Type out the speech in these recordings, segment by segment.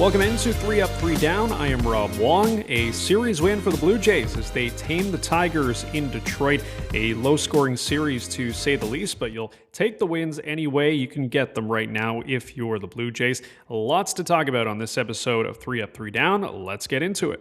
Welcome into 3 Up, 3 Down. I am Rob Wong. A series win for the Blue Jays as they tame the Tigers in Detroit. A low-scoring series to say the least, but you'll take the wins any way you can get them right now if you're the Blue Jays. Lots to talk about on this episode of 3 Up, 3 Down. Let's get into it.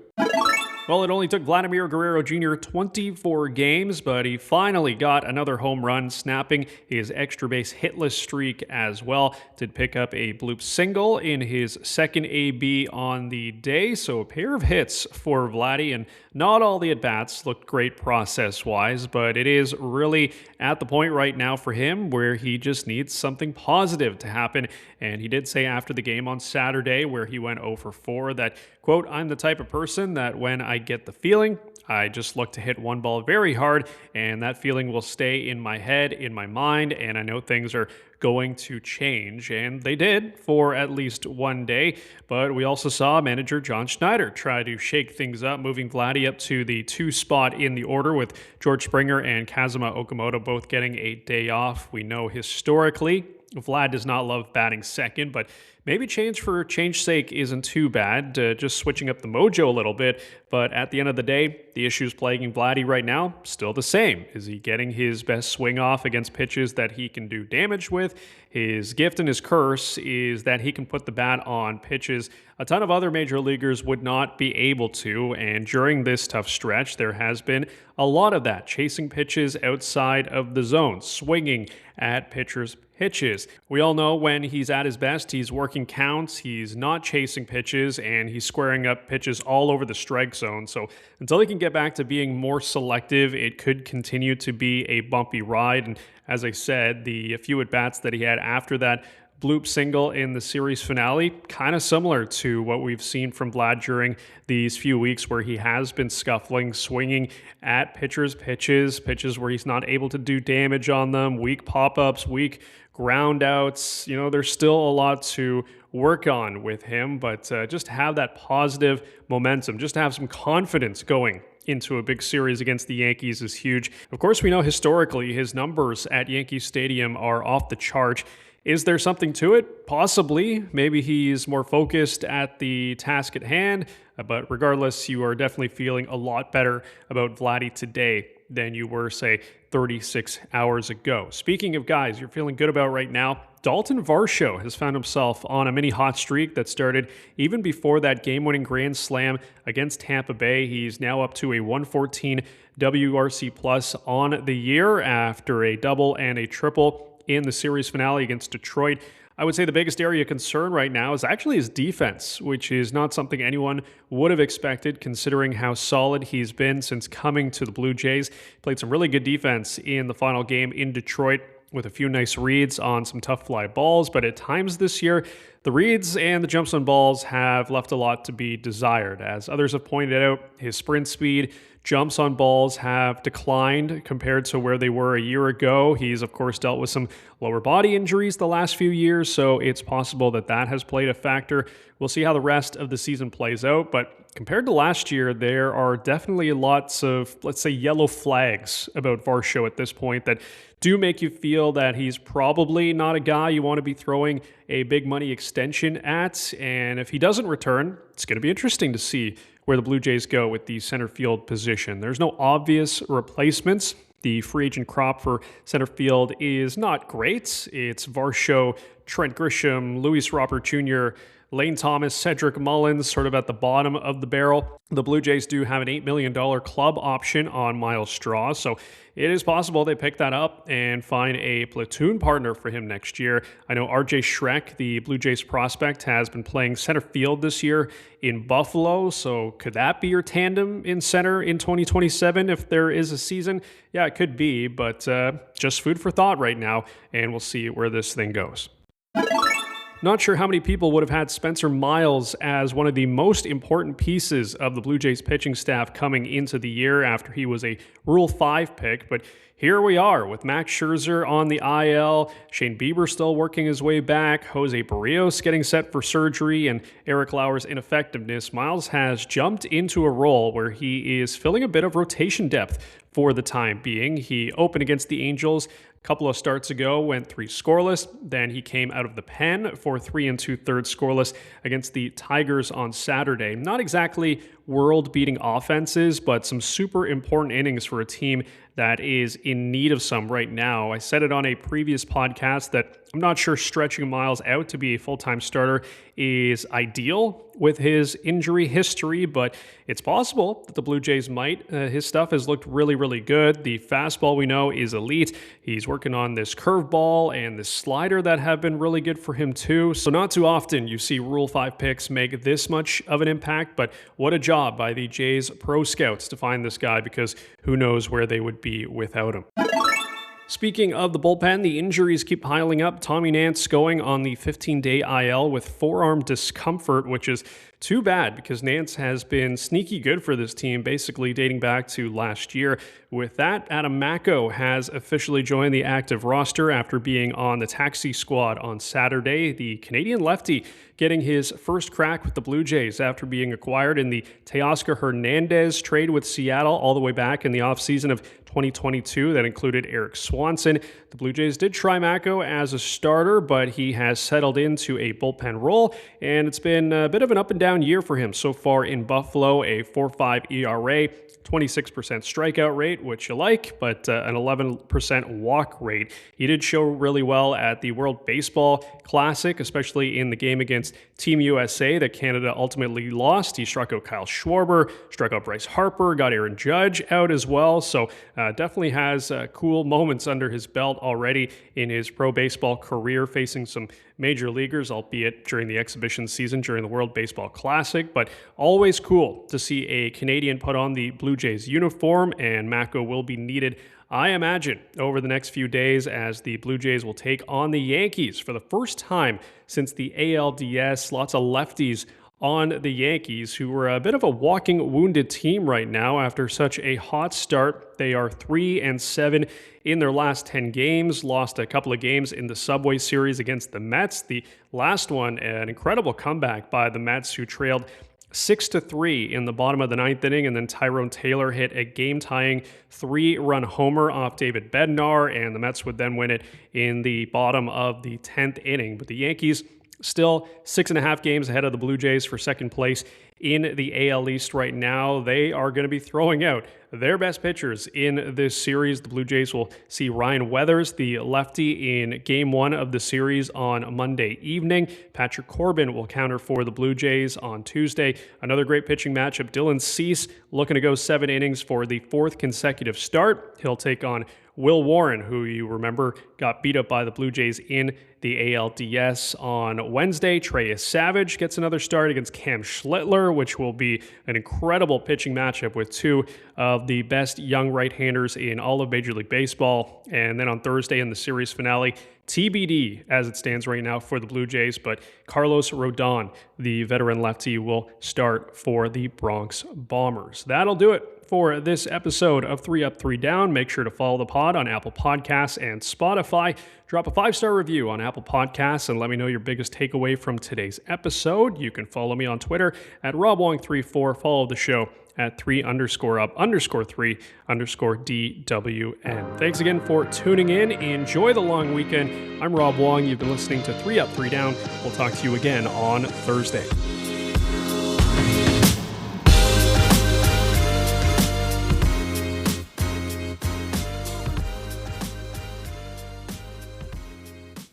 Well, it only took Vladimir Guerrero Jr. 24 games, but he finally got another home run, snapping his extra base hitless streak as well. Did pick up a bloop single in his second AB on the day, so a pair of hits for Vladdy, and not all the at-bats looked great process-wise, but it is really at the point right now for him where he just needs something positive to happen, and he did say after the game on Saturday where he went 0 for 4 that, quote, "I'm the type of person that when I get the feeling, I just look to hit one ball very hard, and that feeling will stay in my head, in my mind, and I know things are going to change." And they did for at least one day, but we also saw manager John Schneider try to shake things up, moving Vladdy up to the 2 spot in the order with George Springer and Kazuma Okamoto both getting a day off. We know historically Vlad does not love batting second, but maybe change for change's sake isn't too bad, just switching up the mojo a little bit. But at the end of the day, the issues plaguing Vladdy right now, still the same. Is he getting his best swing off against pitches that he can do damage with? His gift and his curse is that he can put the bat on pitches a ton of other major leaguers would not be able to, and during this tough stretch, there has been a lot of that, chasing pitches outside of the zone, swinging at pitchers' pitches. We all know when he's at his best, he's working counts, he's not chasing pitches, and he's squaring up pitches all over the strike zone. So until he can get back to being more selective, it could continue to be a bumpy ride. And as I said, the few at-bats that he had after that bloop single in the series finale, kind of similar to what we've seen from Vlad during these few weeks where he has been scuffling, swinging at pitchers' pitches where he's not able to do damage on them, weak pop-ups, weak ground outs. You know, there's still a lot to work on with him, but just have that positive momentum, just have some confidence going into a big series against the Yankees is huge. Of course, we know historically his numbers at Yankee Stadium are off the chart. Is there something to it? Possibly. Maybe he's more focused at the task at hand, but regardless, you are definitely feeling a lot better about Vladdy today than you were, say, 36 hours ago. Speaking of guys you're feeling good about right now, Daulton Varsho has found himself on a mini hot streak that started even before that game-winning grand slam against Tampa Bay. He's now up to a 114 WRC plus on the year after a double and a triple in the series finale against Detroit. I would say the biggest area of concern right now is actually his defense, which is not something anyone would have expected considering how solid he's been since coming to the Blue Jays. Played some really good defense in the final game in Detroit with a few nice reads on some tough fly balls, but at times this year, the reads and the jumps on balls have left a lot to be desired. As others have pointed out, his sprint speed, jumps on balls have declined compared to where they were a year ago. He's, of course, dealt with some lower body injuries the last few years, so it's possible that that has played a factor. We'll see how the rest of the season plays out, but compared to last year, there are definitely lots of, let's say, yellow flags about Varsho at this point that do make you feel that he's probably not a guy you want to be throwing a big money extension at. And if he doesn't return, it's going to be interesting to see where the Blue Jays go with the center field position. There's no obvious replacements. The free agent crop for center field is not great. It's Varsho, Trent Grisham, Luis Robert Jr., Lane Thomas, Cedric Mullins, sort of at the bottom of the barrel. The Blue Jays do have an $8 million club option on Miles Straw, so it is possible they pick that up and find a platoon partner for him next year. I know RJ Schreck, the Blue Jays prospect, has been playing center field this year in Buffalo, so could that be your tandem in center in 2027 if there is a season? Yeah, it could be, but just food for thought right now, and we'll see where this thing goes. Not sure how many people would have had Spencer Miles as one of the most important pieces of the Blue Jays pitching staff coming into the year after he was a Rule 5 pick, but here we are with Max Scherzer on the IL, Shane Bieber still working his way back, Jose Barrios getting set for surgery, and Eric Lauer's ineffectiveness. Miles has jumped into a role where he is filling a bit of rotation depth for the time being. He opened against the Angels, couple of starts ago went 3 scoreless. Then he came out of the pen for 3 2/3 scoreless against the Tigers on Saturday. Not exactly world-beating offenses, but some super important innings for a team that is in need of some right now. I said it on a previous podcast that I'm not sure stretching Miles out to be a full-time starter is ideal with his injury history, but it's possible that the Blue Jays might. His stuff has looked really, really good. The fastball we know is elite. He's working on this curveball and this slider that have been really good for him too. So not too often you see Rule 5 picks make this much of an impact, but what a job by the Jays pro scouts to find this guy, because who knows where they would be without him. Speaking of the bullpen, the injuries keep piling up. Tommy Nance going on the 15-day IL with forearm discomfort, which is too bad because Nance has been sneaky good for this team, basically dating back to last year. With that, Adam Macko has officially joined the active roster after being on the taxi squad on Saturday. The Canadian lefty getting his first crack with the Blue Jays after being acquired in the Teoscar Hernandez trade with Seattle all the way back in the offseason of 2022. That included Eric Swanson. The Blue Jays did try Macko as a starter, but he has settled into a bullpen role, and it's been a bit of an up and down year for him so far in Buffalo. A 4.5 ERA, 26% strikeout rate, which you like, but an 11% walk rate. He did show really well at the World Baseball Classic, especially in the game against Team USA that Canada ultimately lost. He struck out Kyle Schwarber, struck out Bryce Harper, got Aaron Judge out as well. So definitely has cool moments under his belt already in his pro baseball career, facing some major leaguers, albeit during the exhibition season during the World Baseball Classic. But always cool to see a Canadian put on the Blue Jays uniform, and Macko will be needed, I imagine, over the next few days as the Blue Jays will take on the Yankees for the first time since the ALDS. Lots of lefties on the Yankees, who were a bit of a walking wounded team right now after such a hot start. They are 3-7 in their last 10 games, lost a couple of games in the Subway Series against the Mets. The last one, an incredible comeback by the Mets, who trailed 6-3 in the bottom of the 9th inning, and then Tyrone Taylor hit a game-tying 3-run homer off David Bednar, and the Mets would then win it in the bottom of the 10th inning. But the Yankees still 6.5 games ahead of the Blue Jays for second place in the AL East right now. They are going to be throwing out their best pitchers in this series. The Blue Jays will see Ryan Weathers, the lefty, in Game 1 of the series on Monday evening. Patrick Corbin will counter for the Blue Jays on Tuesday. Another great pitching matchup. Dylan Cease looking to go 7 innings for the 4th consecutive start. He'll take on Will Warren, who you remember got beat up by the Blue Jays in the ALDS on Wednesday. Trey Savage gets another start against Cam Schlittler, which will be an incredible pitching matchup with 2 of the best young right-handers in all of Major League Baseball. And then on Thursday in the series finale, TBD as it stands right now for the Blue Jays, but Carlos Rodon, the veteran lefty, will start for the Bronx Bombers. That'll do it for this episode of 3 Up, 3 Down. Make sure to follow the pod on Apple Podcasts and Spotify. Drop a 5-star review on Apple Podcasts and let me know your biggest takeaway from today's episode. You can follow me on Twitter at RobWong34. Follow the show at 3_up_3_DWN. Thanks again for tuning in. Enjoy the long weekend. I'm Rob Wong. You've been listening to 3 Up, 3 Down. We'll talk to you again on Thursday.